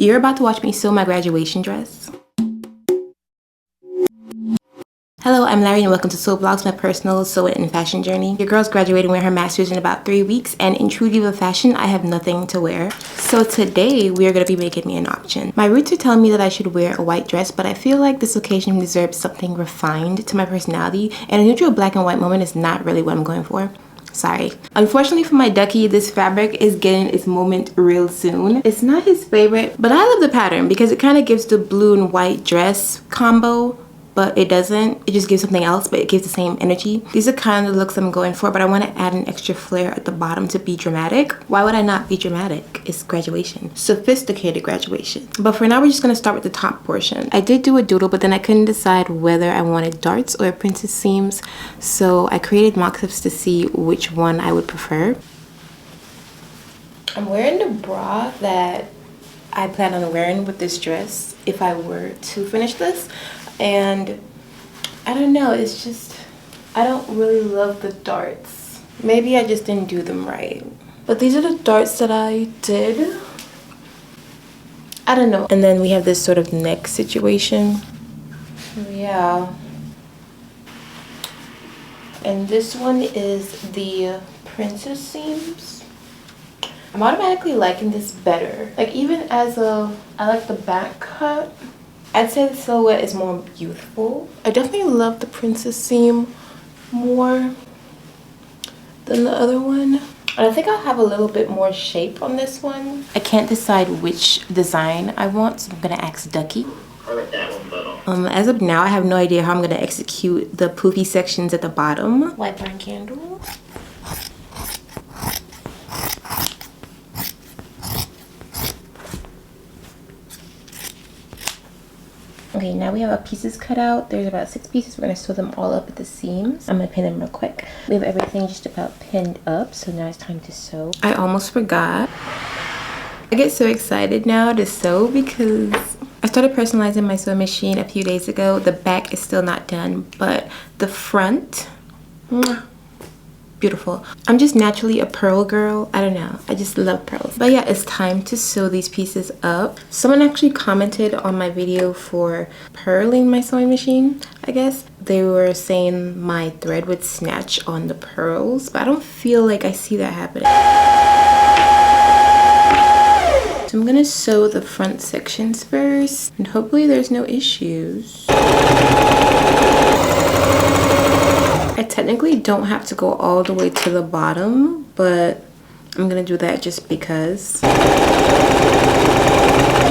You're about to watch me sew my graduation dress. Hello, I'm Larry and welcome to Sew Vlogs, my personal sewing and fashion journey. Your girl's graduating with her master's in about 3 weeks, and in true diva fashion, I have nothing to wear. So today, we are going to be making me an option. My roots are telling me that I should wear a white dress, but I feel like this occasion deserves something refined to my personality, and a neutral black and white moment is not really what I'm going for. Sorry. Unfortunately for my ducky, this fabric is getting its moment real soon. It's not his favorite, but I love the pattern because it kind of gives the blue and white dress combo, but it doesn't. It just gives something else, but it gives the same energy. These are kind of the looks I'm going for, but I want to add an extra flair at the bottom to be dramatic. Why would I not be dramatic? It's graduation. Sophisticated graduation. But for now, we're just going to start with the top portion. I did do a doodle, but then I couldn't decide whether I wanted darts or princess seams, so I created mock-ups to see which one I would prefer. I'm wearing the bra that I plan on wearing with this dress if I were to finish this. And I don't know, it's just, I don't really love the darts. Maybe I just didn't do them right. But these are the darts that I did. I don't know. And then we have this sort of neck situation. Yeah. And this one is the princess seams. I'm automatically liking this better. Like even as I like the back cut. I'd say the silhouette is more youthful. I definitely love the princess seam more than the other one. And I think I'll have a little bit more shape on this one. I can't decide which design I want, so I'm gonna ask Ducky. I like that one better. As of now, I have no idea how I'm gonna execute the poofy sections at the bottom. White barn candle. Okay, now we have our pieces cut out. There's about 6 pieces. We're gonna sew them all up at the seams. I'm gonna pin them real quick. We have everything just about pinned up, so now it's time to sew. I almost forgot. I get so excited now to sew because I started personalizing my sewing machine a few days ago. The back is still not done, but the front, beautiful. I'm just naturally a pearl girl. I don't know, I just love pearls. But yeah, it's time to sew these pieces up. Someone actually commented on my video for purling my sewing machine, I guess. They were saying my thread would snatch on the pearls, but I don't feel like I see that happening. So I'm gonna sew the front sections first, and hopefully there's no issues. I technically don't have to go all the way to the bottom, but I'm gonna do that just because.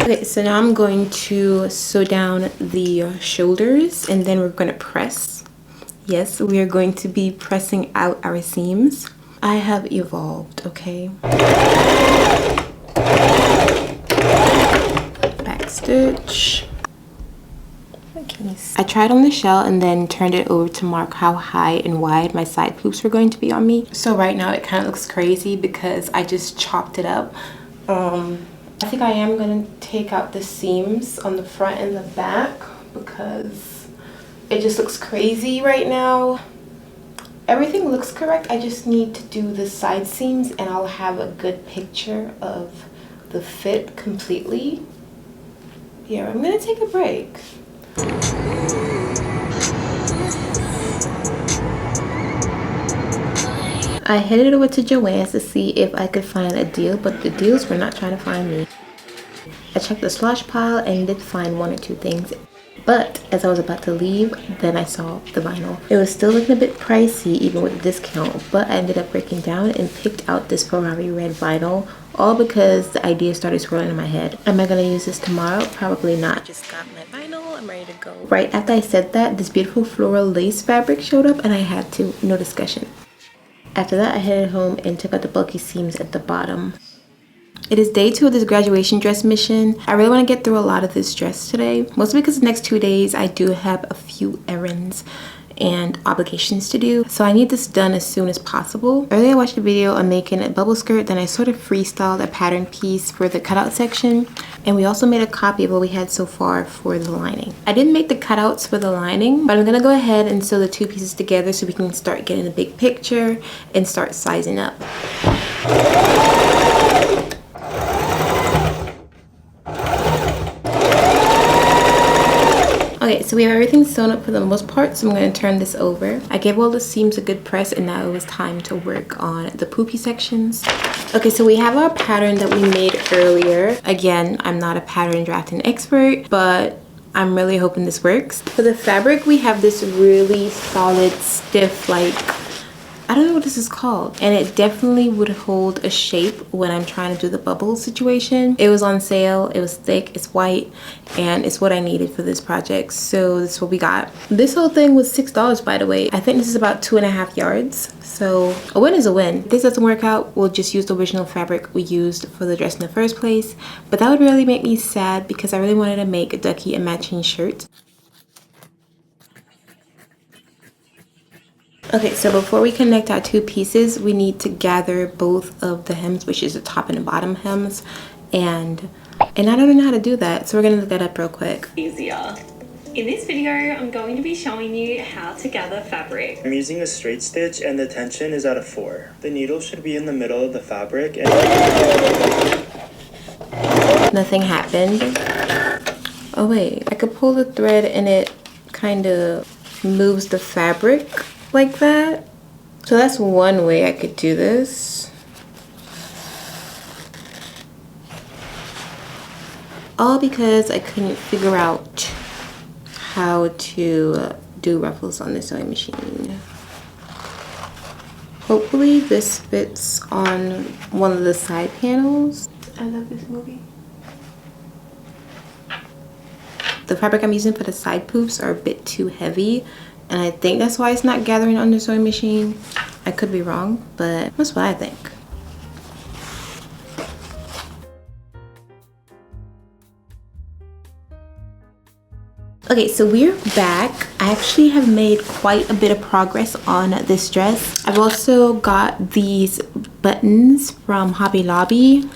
Okay, so now I'm going to sew down the shoulders and then we're gonna press. Yes, we are going to be pressing out our seams. I have evolved, okay? Back stitch. I tried on the shell and then turned it over to mark how high and wide my side poops were going to be on me. So right now it kind of looks crazy because I just chopped it up. I think I am going to take out the seams on the front and the back because it just looks crazy right now. Everything looks correct. I just need to do the side seams and I'll have a good picture of the fit completely. Here, I'm going to take a break. I headed over to Joann's to see if I could find a deal, but the deals were not trying to find me. I checked the slush pile and did find 1 or 2 things, but as I was about to leave, then I saw the vinyl. It was still looking a bit pricey even with the discount, but I ended up breaking down and picked out this Ferrari red vinyl, all because the idea started swirling in my head. Am I gonna use this tomorrow? Probably not. Just got my vinyl, I'm ready to go. Right after I said that, this beautiful floral lace fabric showed up and I had to, no discussion. After that, I headed home and took out the bulky seams at the bottom. It is day 2 of this graduation dress mission. I really want to get through a lot of this dress today, mostly because the next 2 days I do have a few errands and obligations to do, so I need this done as soon as possible. Earlier I watched a video on making a bubble skirt, then I sort of freestyled a pattern piece for the cutout section, and we also made a copy of what we had so far for the lining. I didn't make the cutouts for the lining, but I'm gonna go ahead and sew the 2 pieces together so we can start getting a big picture and start sizing up. Okay, so we have everything sewn up for the most part, so I'm going to turn this over. I gave all the seams a good press, and now it was time to work on the poopy sections. Okay, so we have our pattern that we made earlier. Again, I'm not a pattern drafting expert, but I'm really hoping this works. For the fabric, we have this really solid, stiff, like, I don't know what this is called, and it definitely would hold a shape when I'm trying to do the bubble situation. It was on sale, it was thick, it's white, and it's what I needed for this project, so this is what we got. This whole thing was $6, by the way. I think this is about 2.5 yards, so a win is a win. If this doesn't work out, we'll just use the original fabric we used for the dress in the first place, but that would really make me sad because I really wanted to make Ducky a matching shirt. Okay, so before we connect our two pieces, we need to gather both of the hems, which is the top and the bottom hems, and I don't know how to do that, so we're gonna look that up real quick. Easier. In this video, I'm going to be showing you how to gather fabric. I'm using a straight stitch and the tension is at a 4. The needle should be in the middle of the fabric and nothing happened. Oh wait, I could pull the thread and it kind of moves the fabric like that. So that's one way I could do this. All because I couldn't figure out how to do ruffles on the sewing machine. Hopefully this fits on one of the side panels. I love this movie. The fabric I'm using for the side poofs are a bit too heavy, and I think that's why it's not gathering on the sewing machine. I could be wrong, but that's what I think. Okay, so we're back. I actually have made quite a bit of progress on this dress. I've also got these buttons from Hobby Lobby,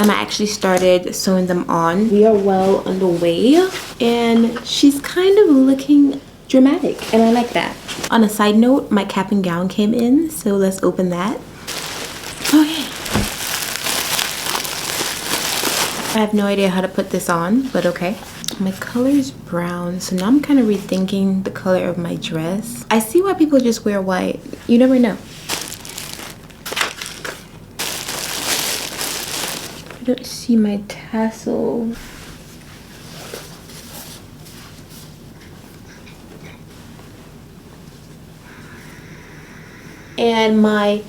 and I actually started sewing them on. We are well underway, and she's kind of looking dramatic, and I like that. On a side note, my cap and gown came in, so let's open that. Okay. I have no idea how to put this on, but okay. My color is brown, so now I'm kind of rethinking the color of my dress. I see why people just wear white. You never know. I don't see my tassel. And my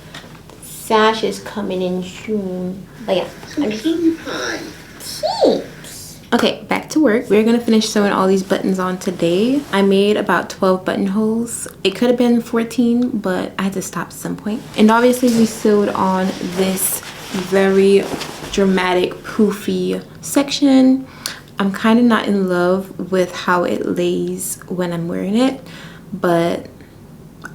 sash is coming in soon. But yeah, I'm okay, back to work. We're gonna finish sewing all these buttons on today. I made about 12 buttonholes. It could have been 14, but I had to stop at some point. And obviously we sewed on this very dramatic poofy section. I'm kind of not in love with how it lays when I'm wearing it, but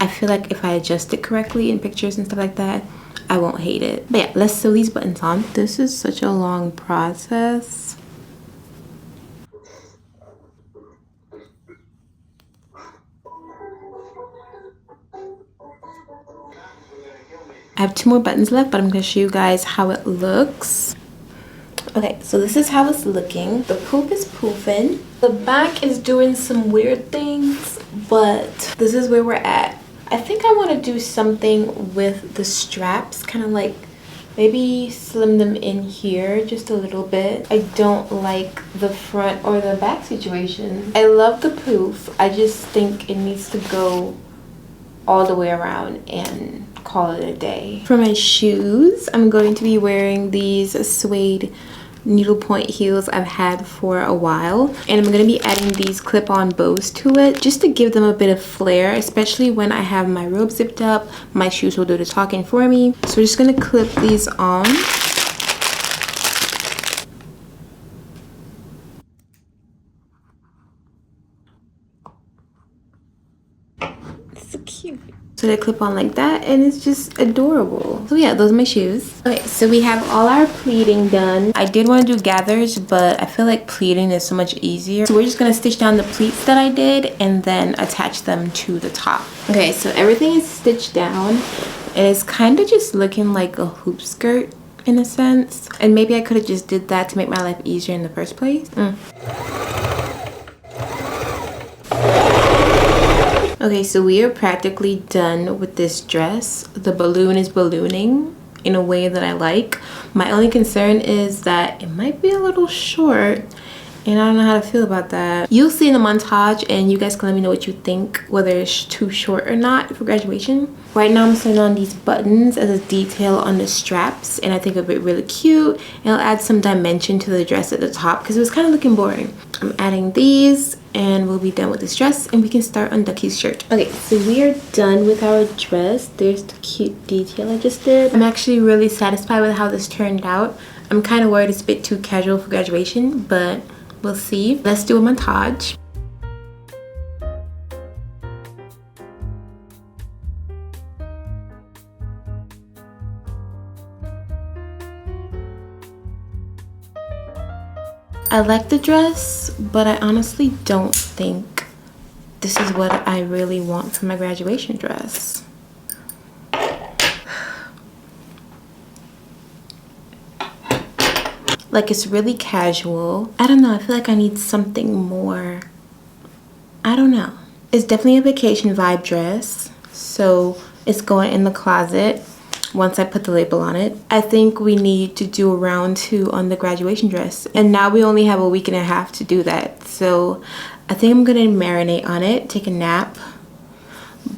I feel like if I adjust it correctly in pictures and stuff like that, I won't hate it. But yeah, let's sew these buttons on. This is such a long process. I have 2 more buttons left, but I'm going to show you guys how it looks. Okay, so this is how it's looking. The poof is poofing. The back is doing some weird things, but this is where we're at. I think I want to do something with the straps, kind of like maybe slim them in here just a little bit. I don't like the front or the back situation. I love the poof. I just think it needs to go all the way around and call it a day. For my shoes, I'm going to be wearing these suede needlepoint heels I've had for a while, and I'm going to be adding these clip-on bows to it just to give them a bit of flair, especially when I have my robe zipped up. My shoes will do the talking for me. So we're just going to clip these on. So cute. So they clip on like that, and it's just adorable. So yeah, those are my shoes. Okay, so we have all our pleating done. I did want to do gathers, but I feel like pleating is so much easier. So we're just gonna stitch down the pleats that I did and then attach them to the top. Okay, so everything is stitched down, and it's kind of just looking like a hoop skirt in a sense. And maybe I could have just did that to make my life easier in the first place. Okay, so we are practically done with this dress. The balloon is ballooning in a way that I like. My only concern is that it might be a little short, and I don't know how to feel about that. You'll see in the montage, and you guys can let me know what you think, whether it's too short or not for graduation. Right now I'm sewing on these buttons as a detail on the straps, and I think it'll be really cute, and it'll add some dimension to the dress at the top because it was kind of looking boring. I'm adding these, and we'll be done with this dress, and we can start on Ducky's shirt. Okay, so we are done with our dress. There's the cute detail I just did. I'm actually really satisfied with how this turned out. I'm kind of worried it's a bit too casual for graduation, but we'll see. Let's do a montage. I like the dress, but I honestly don't think this is what I really want for my graduation dress. Like, it's really casual. I don't know, I feel like I need something more. I don't know. It's definitely a vacation vibe dress, so it's going in the closet once I put the label on it. I think we need to do a round 2 on the graduation dress, and now we only have a week and a half to do that. So I think I'm gonna marinate on it, take a nap,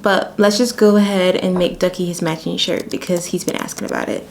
but let's just go ahead and make Ducky his matching shirt because he's been asking about it.